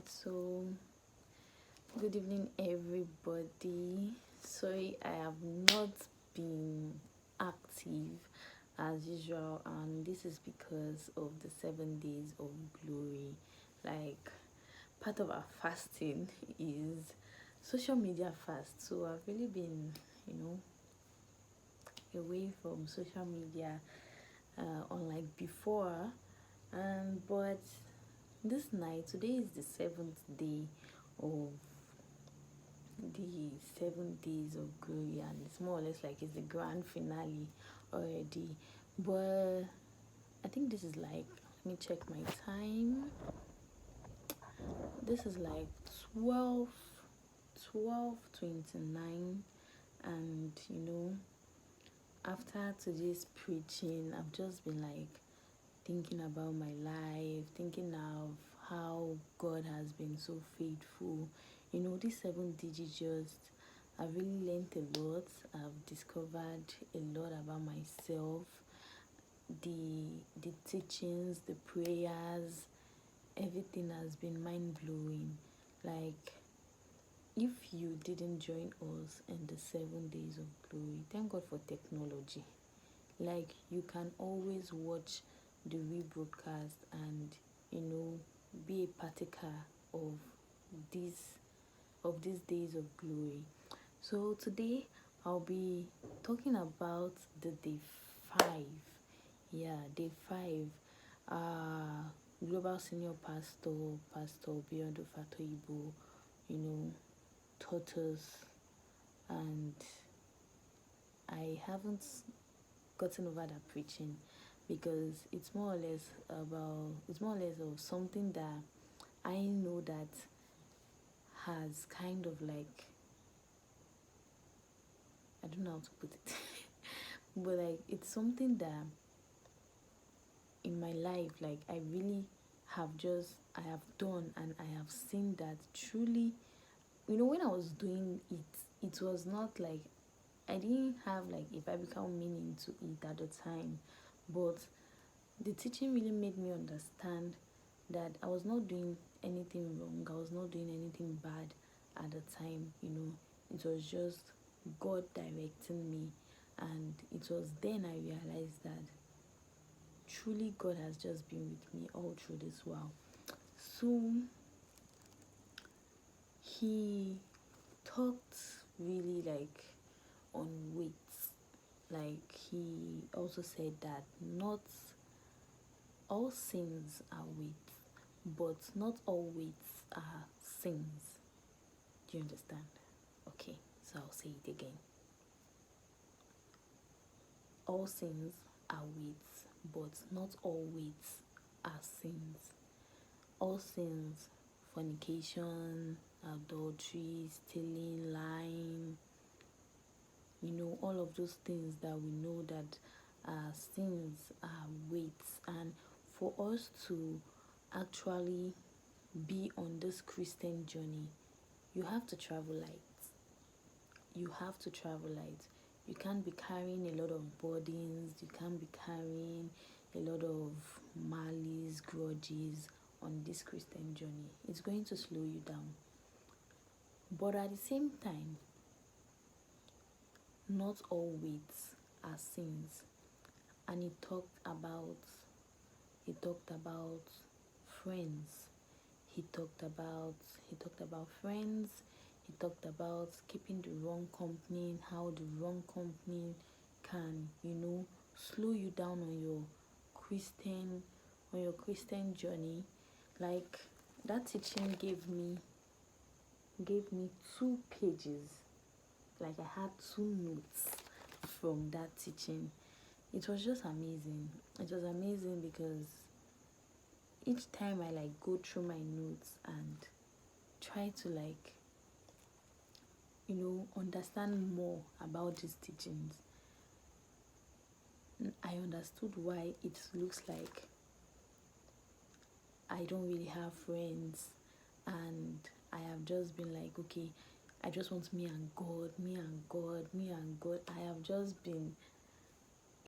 So good evening, everybody. Sorry, I have not been active as usual, and this is because of the 7 days of glory. Like, part of our fasting is social media fast, so I've really been, away from social media, unlike before, and but this night, today is the 7th day of the 7 days of glory, and it's more or less like it's the grand finale already. But I think this is like, let me check my time. This is like 12:29, and after today's preaching, I've just been like thinking about my life, thinking of how God has been so faithful. These 7 digits, I've really learned a lot. I've discovered a lot about myself, the teachings, the prayers, everything has been mind blowing. Like, if you didn't join us in the 7 days of glory, thank God for technology. Like, you can always watch the rebroadcast and be a partaker of these days of glory. So today I'll be talking about the day 5. Yeah, day 5. Global senior Pastor Biondo Fatoyibo, taught us, and I haven't gotten over that preaching because it's more or less of something that I know that has kind of like, I don't know how to put it but like it's something that in my life, like I really I have done, and I have seen that truly, when I was doing it, it was not like I didn't have like a biblical meaning to it at the time, but the teaching really made me understand that I was not doing anything wrong, I was not doing anything bad at the time. It was just God directing me, and it was then I realized that truly God has just been with me all through this while. So he talked really like on weight. Like, he also said that not all sins are weights, but not all weights are sins. Do you understand? Okay, so I'll say it again. All sins are weights, but not all weights are sins. All sins, fornication, adultery, stealing, lying, all of those things that we know that sins are weights. And for us to actually be on this Christian journey, you have to travel light. You have to travel light. You can't be carrying a lot of burdens. You can't be carrying a lot of malice, grudges on this Christian journey. It's going to slow you down. But at the same time, not all weights are sins. And he talked about friends. He talked about friends. He talked about keeping the wrong company, how the wrong company can, slow you down on your Christian journey. Like, that teaching gave me 2 pages. Like, I had 2 notes from that teaching. It was just amazing. It was amazing because each time I like go through my notes and try to like understand more about these teachings, I understood why it looks like I don't really have friends, and I have just been like, okay, I just want me and God. I have just been